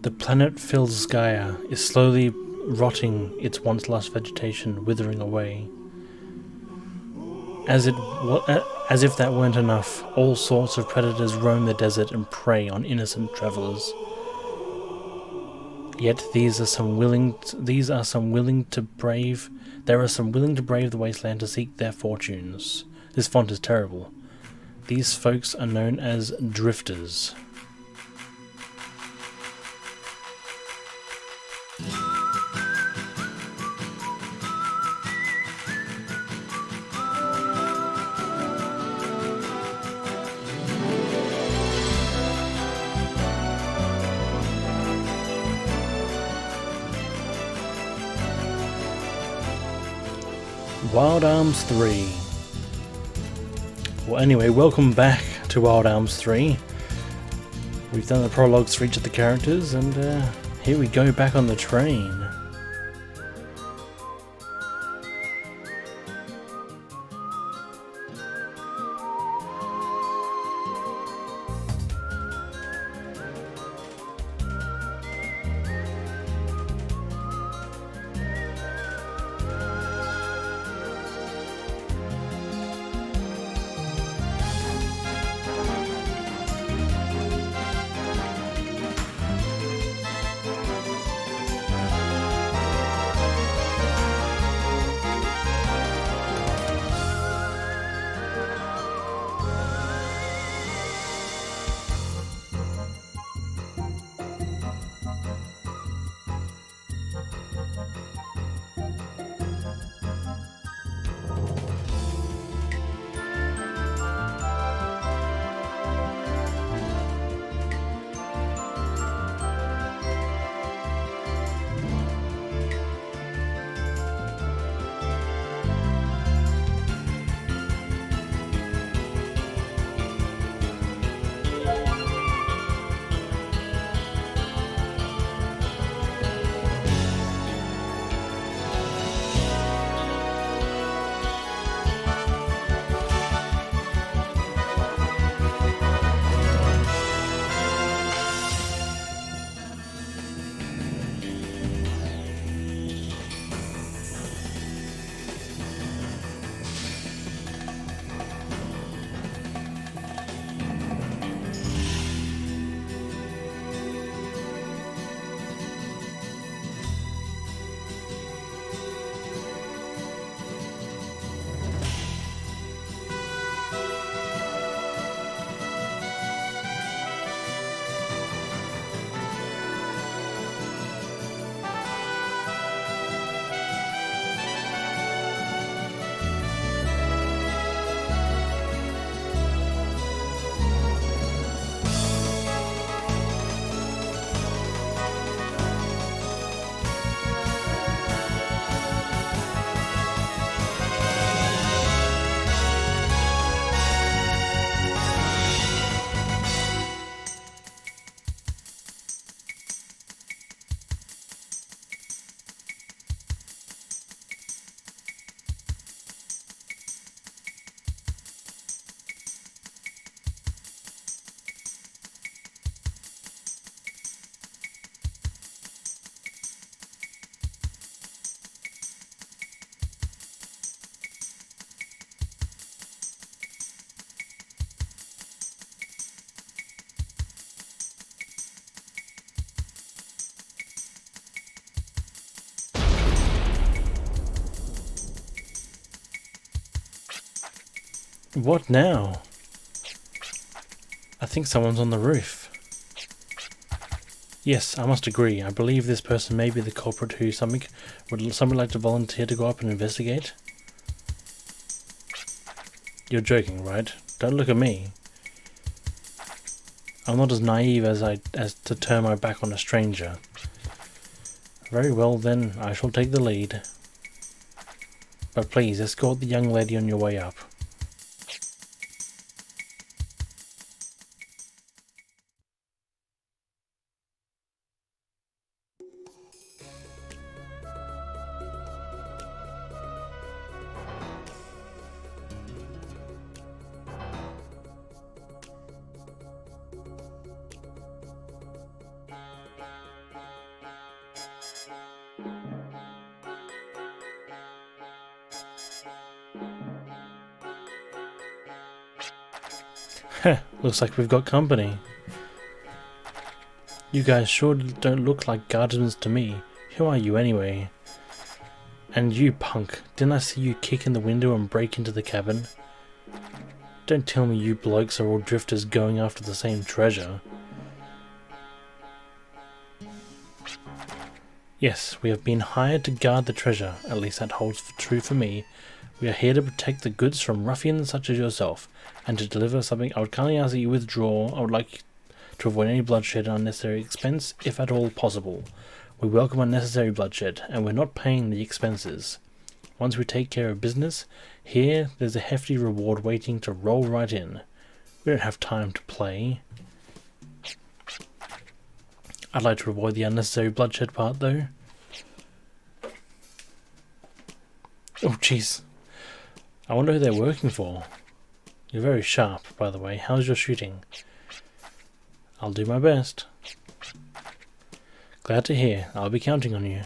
The planet Filzgaia is slowly rotting, its once lush vegetation withering away. As if that weren't enough, all sorts of predators roam the desert and prey on innocent travelers. Yet there are some willing to brave the wasteland to seek their fortunes. This font is terrible. These folks are known as drifters. Wild Arms 3. Well, anyway, welcome back to Wild Arms 3. We've done the prologues for each of the characters, and here we go back on the train. What now? I think someone's on the roof. Yes, I must agree. I believe this person may be the culprit who would somebody like to volunteer to go up and investigate? You're joking, right? Don't look at me. I'm not as naive as to turn my back on a stranger. Very well then, I shall take the lead. But please, escort the young lady on your way up. Heh, looks like we've got company. You guys sure don't look like guardians to me. Who are you anyway? And you, punk, didn't I see you kick in the window and break into the cabin? Don't tell me you blokes are all drifters going after the same treasure. Yes, we have been hired to guard the treasure, at least that holds true for me. We are here to protect the goods from ruffians such as yourself, and to deliver something. I would kindly ask that you withdraw. I would like to avoid any bloodshed and unnecessary expense, if at all possible. We welcome unnecessary bloodshed, and we're not paying the expenses. Once we take care of business, here there's a hefty reward waiting to roll right in. We don't have time to play. I'd like to avoid the unnecessary bloodshed part, though. Oh, jeez. I wonder who they're working for. You're very sharp, by the way. How's your shooting? I'll do my best. Glad to hear. I'll be counting on you.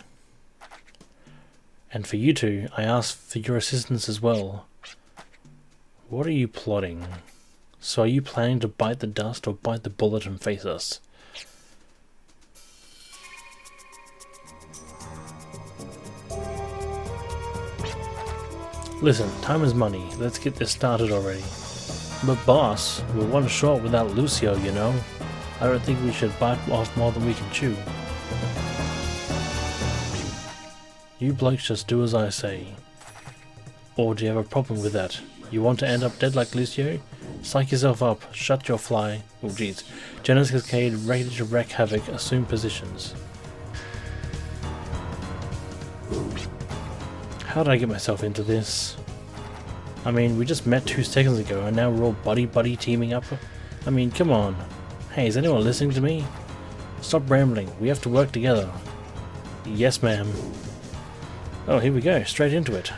And for you two, I ask for your assistance as well. What are you plotting? So are you planning to bite the dust or bite the bullet and face us? Listen, time is money. Let's get this started already. But boss, we're one short without Lucio, you know. I don't think we should bite off more than we can chew. You blokes just do as I say. Or do you have a problem with that? You want to end up dead like Lucio? Psych yourself up, shut your fly. Oh jeez. Genesis Cascade, ready to wreak havoc, assume positions. How did I get myself into this? I mean, we just met 2 seconds ago and now we're all buddy teaming up. I mean, come on. Hey, is anyone listening to me? Stop rambling, we have to work together. Yes, ma'am. Oh, here we go, straight into it.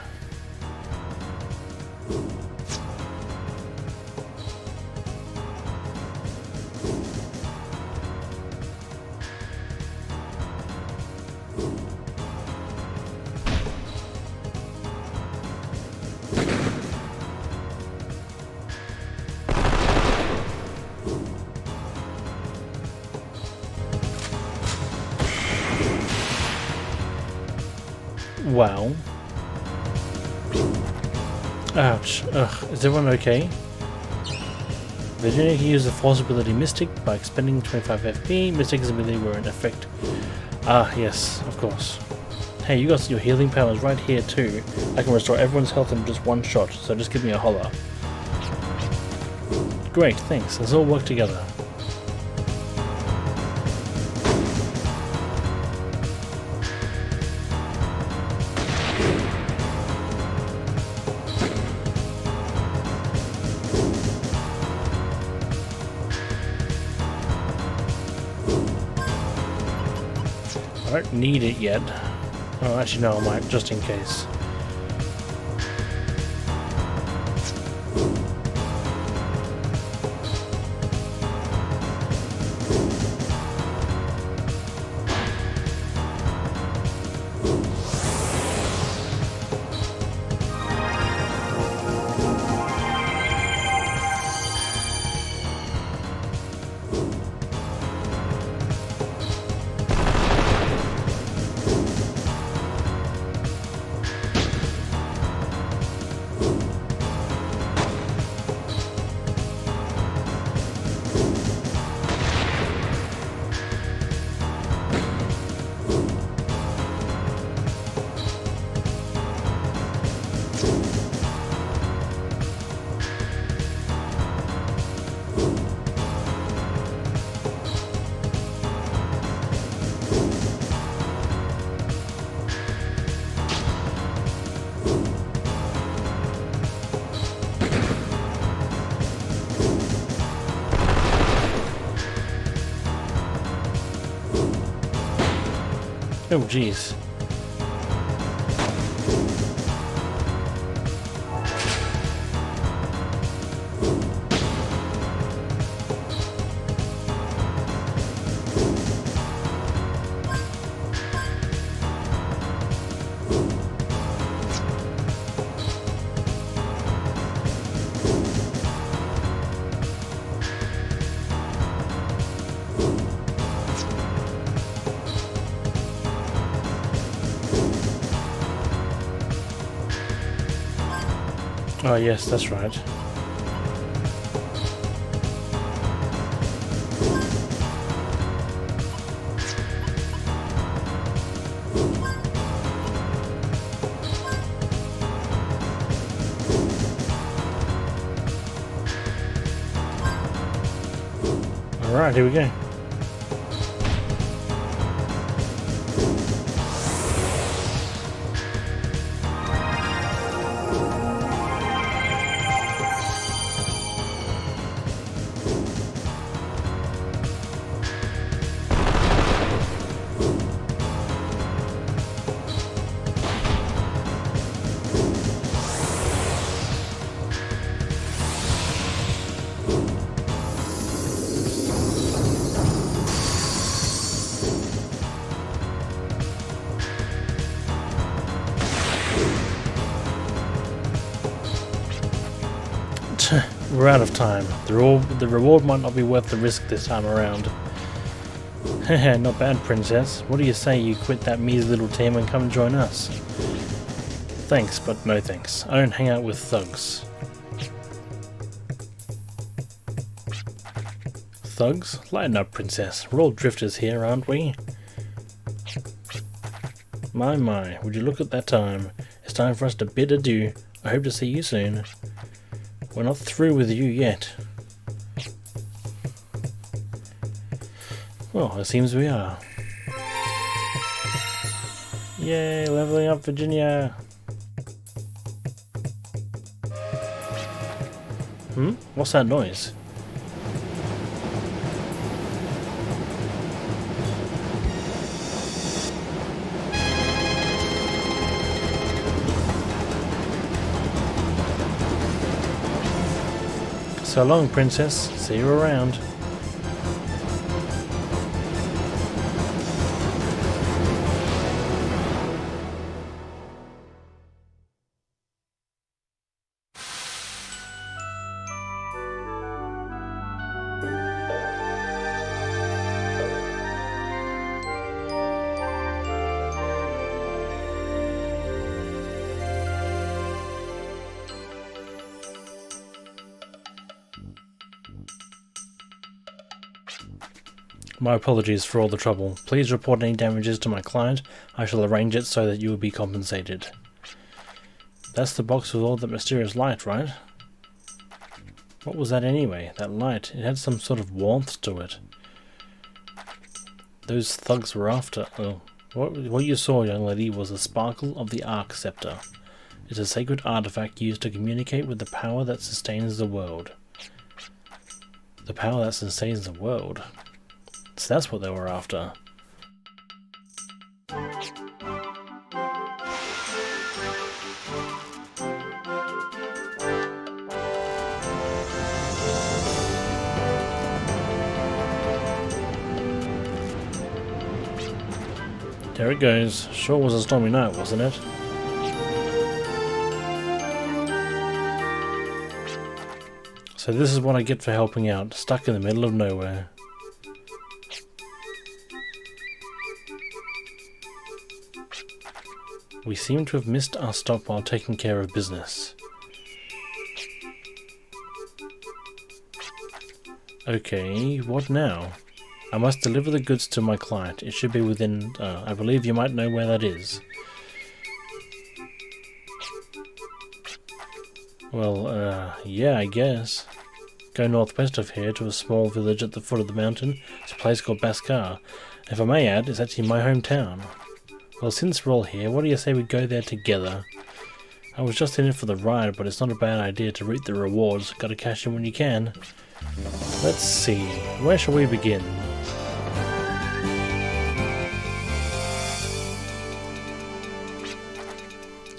Wow. Ouch. Ugh. Is everyone okay? Virginia can use the force ability Mystic by expending 25 FP. Mystic's ability were in effect. Ah, yes, of course. Hey, you got your healing powers right here too. I can restore everyone's health in just one shot, so just give me a holler. Great, thanks. Let's all work together. I don't need it yet. Oh, actually no, I might, just in case. Oh jeez. Oh yes, that's right. Alright, here we go. We're out of time. The reward might not be worth the risk this time around. Hehe, not bad, princess. What do you say you quit that measly little team and come join us? Thanks, but no thanks. I don't hang out with thugs. Thugs? Lighten up, princess. We're all drifters here, aren't we? My, would you look at that time? It's time for us to bid adieu. I hope to see you soon. We're not through with you yet. Well, it seems we are. Yay, leveling up Virginia! What's that noise? So long, princess. See you around. My apologies for all the trouble. Please report any damages to my client. I shall arrange it so that you will be compensated. That's the box with all that mysterious light, right? What was that anyway? That light. It had some sort of warmth to it. Those thugs were after... Oh, what you saw, young lady, was the sparkle of the Arc Scepter. It's a sacred artifact used to communicate with the power that sustains the world. The power that sustains the world? So that's what they were after. There it goes. Sure was a stormy night, wasn't it? So this is what I get for helping out, stuck in the middle of nowhere. We seem to have missed our stop while taking care of business. Okay, what now? I must deliver the goods to my client. It should be within... I believe you might know where that is. Well, yeah, I guess. Go northwest of here to a small village at the foot of the mountain. It's a place called Baskar. If I may add, it's actually my hometown. Well, since we're all here, what do you say we go there together? I was just in it for the ride, but it's not a bad idea to reap the rewards. Gotta cash in when you can. Let's see, where shall we begin?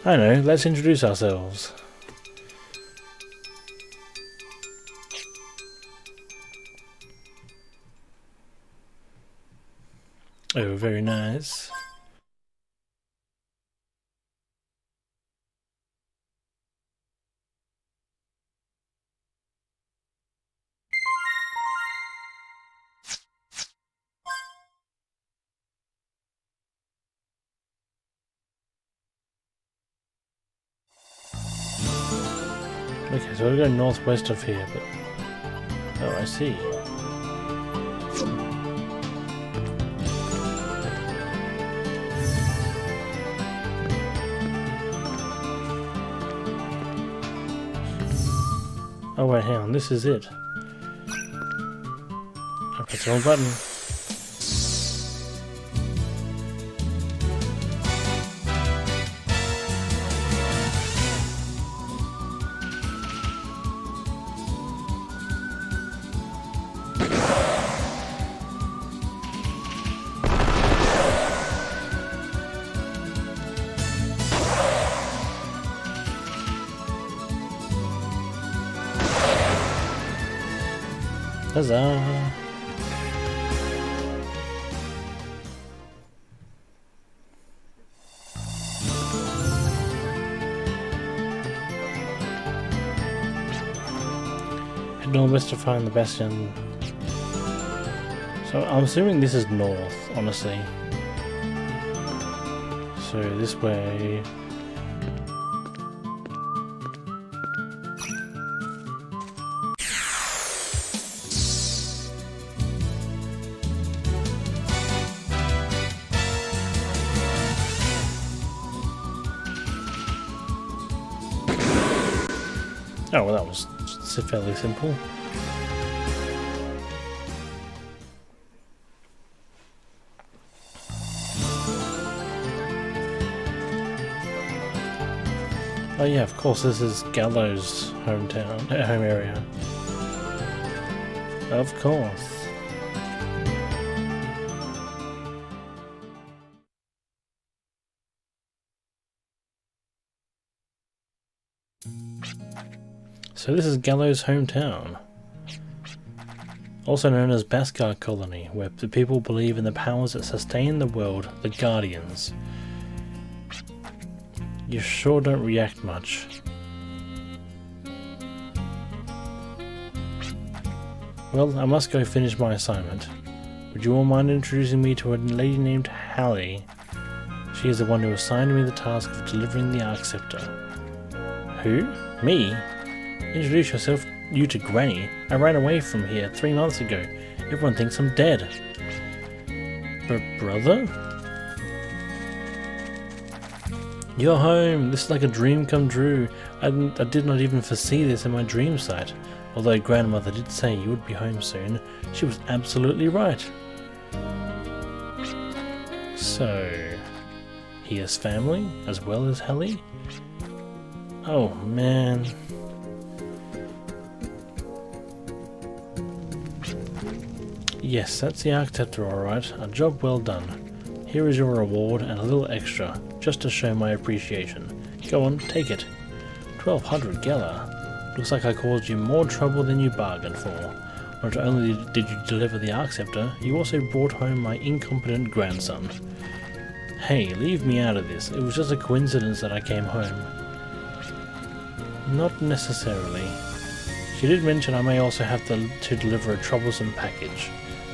I know, let's introduce ourselves. Oh, very nice. Okay, so we'll go northwest of here, but... Oh, I see. Oh wait, hang on, this is it. I pressed the wrong button. Huzzah! Head northwest to find the bastion. So I'm assuming this is north, honestly. So this way. Oh, well, that was fairly simple. Oh yeah, of course, this is Gallows' home area. Of course. So this is Gallows' hometown, also known as Baskar Colony, where the people believe in the powers that sustain the world, the Guardians. You sure don't react much. Well, I must go finish my assignment. Would you all mind introducing me to a lady named Hallie? She is the one who assigned me the task of delivering the Arc Scepter. Who? Me? Introduce yourself, you to Granny. I ran away from here 3 months ago. Everyone thinks I'm dead. Brother? You're home. This is like a dream come true. I did not even foresee this in my dream sight. Although grandmother did say you would be home soon. She was absolutely right. So, he has family as well as Hallie? Oh man. Yes, that's the Arc Scepter, alright. A job well done. Here is your reward and a little extra, just to show my appreciation. Go on, take it. 1200 Gala. Looks like I caused you more trouble than you bargained for. Not only did you deliver the Arc Scepter, you also brought home my incompetent grandson. Hey, leave me out of this. It was just a coincidence that I came home. Not necessarily. She did mention I may also have to deliver a troublesome package.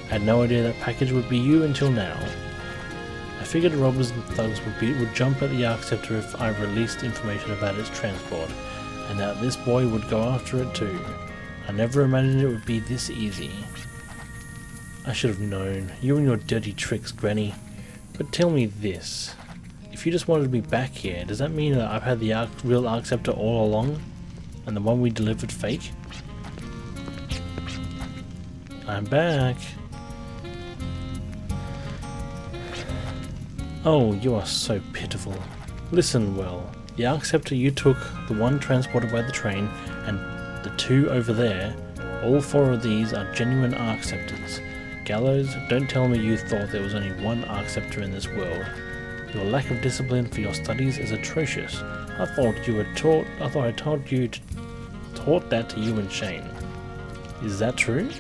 I had no idea that package would be you until now. I figured robbers and thugs would jump at the Arc Scepter if I released information about its transport, and that this boy would go after it too. I never imagined it would be this easy. I should have known. You and your dirty tricks, Granny. But tell me this. If you just wanted me back here, does that mean that I've had the real Arc Scepter all along? And the one we delivered fake? I'm back. Oh, you are so pitiful. Listen well. The Arc Scepter you took, the one transported by the train, and the two over there, all four of these are genuine Arc Scepters. Gallows, don't tell me you thought there was only one Arc Scepter in this world. Your lack of discipline for your studies is atrocious. I thought I taught that to you and Shane. Is that true?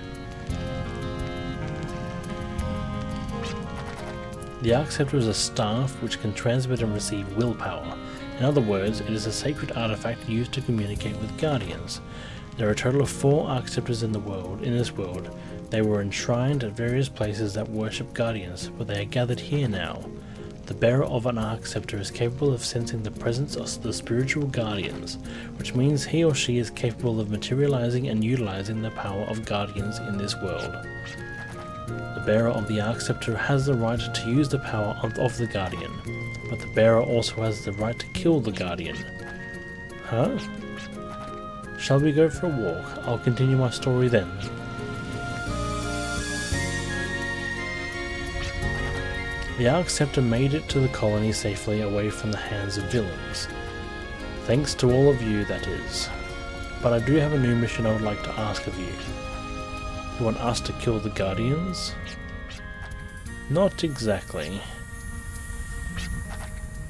The Arc Scepter is a staff which can transmit and receive willpower. In other words, it is a sacred artifact used to communicate with Guardians. There are a total of 4 Arc Scepters in this world. They were enshrined at various places that worship Guardians, but they are gathered here now. The bearer of an Arc Scepter is capable of sensing the presence of the spiritual guardians, which means he or she is capable of materializing and utilizing the power of guardians in this world. The bearer of the Arc Scepter has the right to use the power of the guardian, but the bearer also has the right to kill the guardian. Huh? Shall we go for a walk? I'll continue my story then. The Arc Scepter made it to the colony safely away from the hands of villains. Thanks to all of you, that is. But I do have a new mission I would like to ask of you. You want us to kill the Guardians? Not exactly.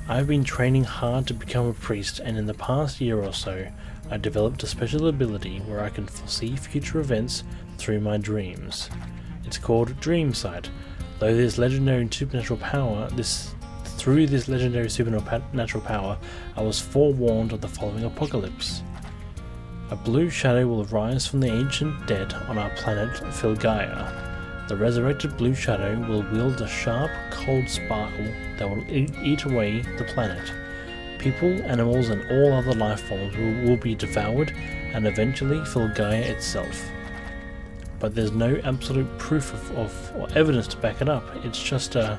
I've been training hard to become a priest, and in the past year or so, I developed a special ability where I can foresee future events through my dreams. It's called Dream Sight. Though this legendary supernatural power, through this legendary supernatural power, I was forewarned of the following apocalypse. A blue shadow will rise from the ancient dead on our planet Filgaia. The resurrected blue shadow will wield a sharp, cold sparkle that will eat away the planet. People, animals, and all other life forms will be devoured, and eventually Filgaia itself. But there's no absolute proof or evidence to back it up. It's just a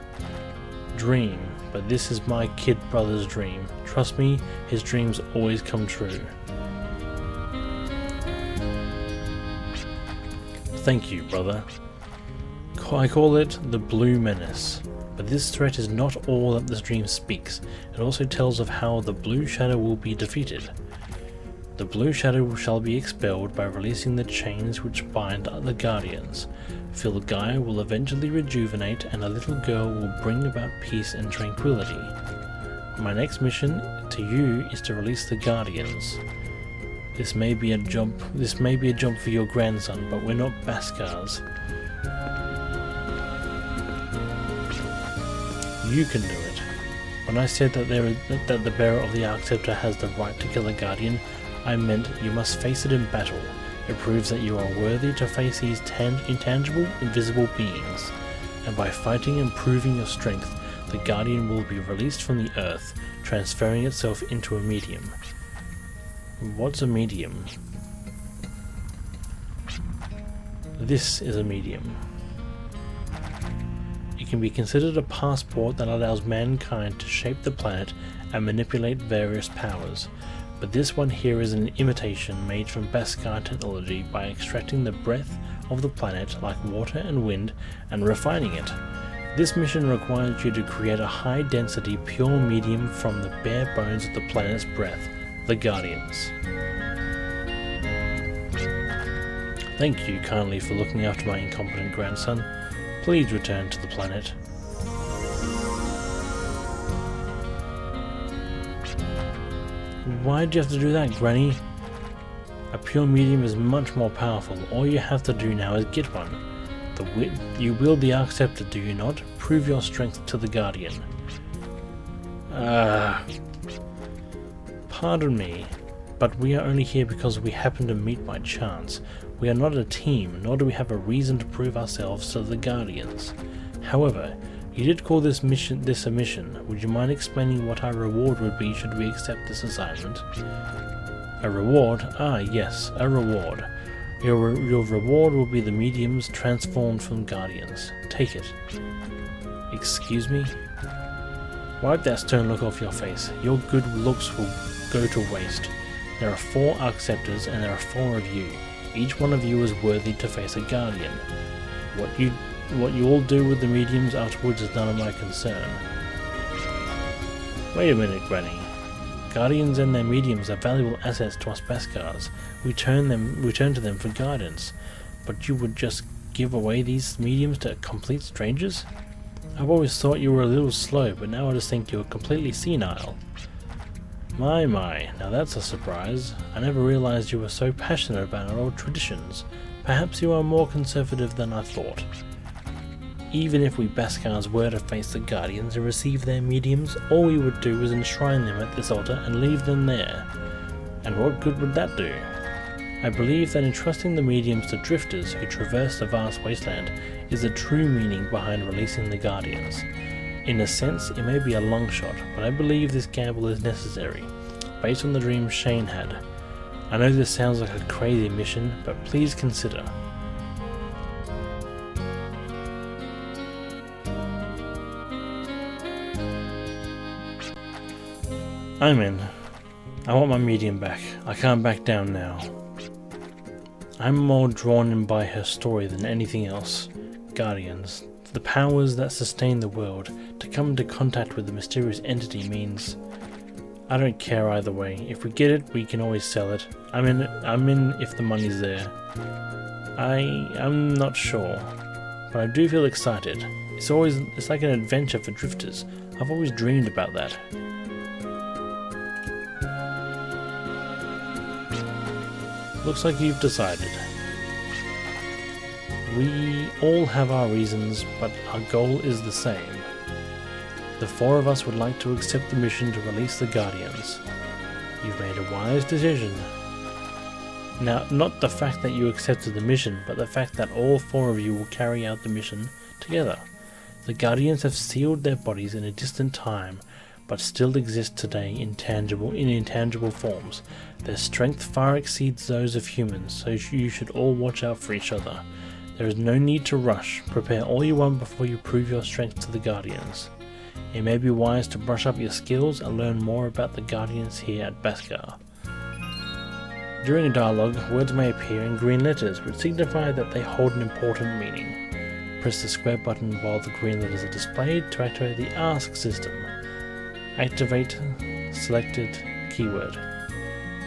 dream. But this is my kid brother's dream. Trust me, his dreams always come true. Thank you, brother. I call it the Blue Menace. But this threat is not all that this dream speaks. It also tells of how the Blue Shadow will be defeated. The Blue Shadow shall be expelled by releasing the chains which bind the Guardians. Filgaia will eventually rejuvenate, and a little girl will bring about peace and tranquility. My next mission to you is to release the Guardians. This may be a jump for your grandson, but we're not Baskars. You can do it. When I said that the bearer of the Arc Scepter has the right to kill a Guardian, I meant you must face it in battle. It proves that you are worthy to face these intangible, invisible beings. And by fighting and proving your strength, the Guardian will be released from the earth, transferring itself into a medium. What's a medium? This is a medium. It can be considered a passport that allows mankind to shape the planet and manipulate various powers. But this one here is an imitation made from Baskar technology by extracting the breath of the planet like water and wind and refining it. This mission requires you to create a high density pure medium from the bare bones of the planet's breath, the Guardians. Thank you kindly for looking after my incompetent grandson. Please return to the planet. Why'd you have to do that, Granny? A pure medium is much more powerful. All you have to do now is get one. You wield the Arc Scepter, do you not? Prove your strength to the Guardian. Pardon me, but we are only here because we happen to meet by chance. We are not a team, nor do we have a reason to prove ourselves to the Guardians. However, you did call this a mission. Would you mind explaining what our reward would be should we accept this assignment? A reward? Ah, yes, a reward. Your reward will be the mediums transformed from Guardians. Take it. Excuse me? Wipe that stern look off your face. Your good looks will go to waste. There are 4 Arc Scepters and there are 4 of you. Each one of you is worthy to face a Guardian. What you all do with the mediums afterwards is none of my concern. Wait a minute, Granny. Guardians and their mediums are valuable assets to us Baskars. We turn to them for guidance. But you would just give away these mediums to complete strangers? I've always thought you were a little slow, but now I just think you're completely senile. My, now that's a surprise. I never realized you were so passionate about our old traditions. Perhaps you are more conservative than I thought. Even if we Baskars were to face the Guardians and receive their mediums, all we would do is enshrine them at this altar and leave them there. And what good would that do? I believe that entrusting the mediums to drifters who traverse the vast wasteland is the true meaning behind releasing the Guardians. In a sense, it may be a long shot, but I believe this gamble is necessary, based on the dream Shane had. I know this sounds like a crazy mission, but please consider. I'm in. I want my medium back. I can't back down now. I'm more drawn in by her story than anything else. Guardians, the powers that sustain the world. To come into contact with the mysterious entity means... I don't care either way. If we get it, we can always sell it. I'm in if the money's there. I'm not sure, but I do feel excited. It's like an adventure for drifters. I've always dreamed about that. Looks like you've decided. We all have our reasons, but our goal is the same. The four of us would like to accept the mission to release the Guardians. You've made a wise decision. Now, not the fact that you accepted the mission, but the fact that all four of you will carry out the mission together. The Guardians have sealed their bodies in a distant time, but still exist today in intangible forms. Their strength far exceeds those of humans, so you should all watch out for each other. There is no need to rush. Prepare all you want before you prove your strength to the Guardians. It may be wise to brush up your skills and learn more about the Guardians here at Beskar. During a dialogue, words may appear in green letters, which signify that they hold an important meaning. Press the square button while the green letters are displayed to activate the Ask system. Activate selected keyword.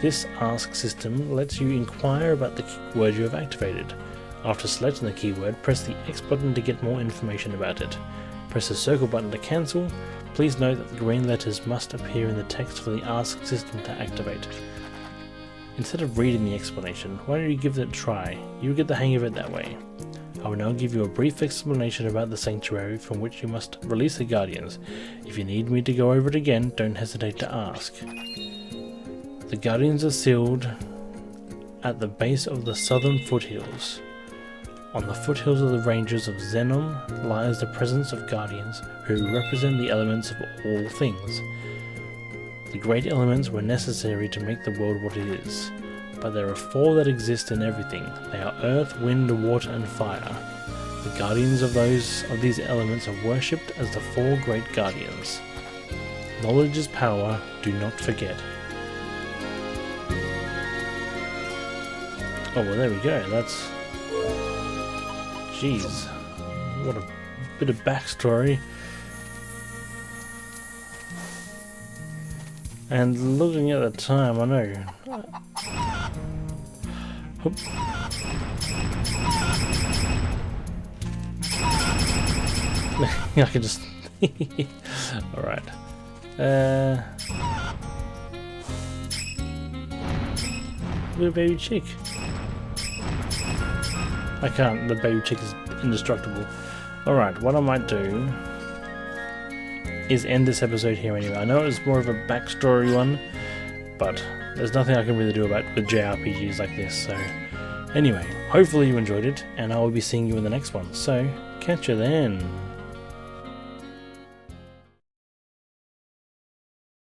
This Ask system lets you inquire about the keyword you have activated. After selecting the keyword, press the X button to get more information about it. Press the circle button to cancel. Please note that the green letters must appear in the text for the Ask system to activate. Instead of reading the explanation, why don't you give it a try? You'll get the hang of it that way. I will now give you a brief explanation about the sanctuary from which you must release the Guardians. If you need me to go over it again, don't hesitate to ask. The Guardians are sealed at the base of the southern foothills. On the foothills of the ranges of Zenom lies the presence of Guardians, who represent the elements of all things. The great elements were necessary to make the world what it is. But there are four that exist in everything. They are earth, wind, water, and fire. The guardians of these elements are worshipped as the four great guardians. Knowledge is power, do not forget. Oh well, there we go, that's... Jeez, what a bit of backstory. And looking at the time, I know... Oop. I can just... Alright. Little baby chick. I can't, the baby chick is indestructible. Alright, what I might do is end this episode here anyway. I know it was more of a backstory one, but there's nothing I can really do about with JRPGs like this, so... Anyway, hopefully you enjoyed it, and I will be seeing you in the next one, so catch you then!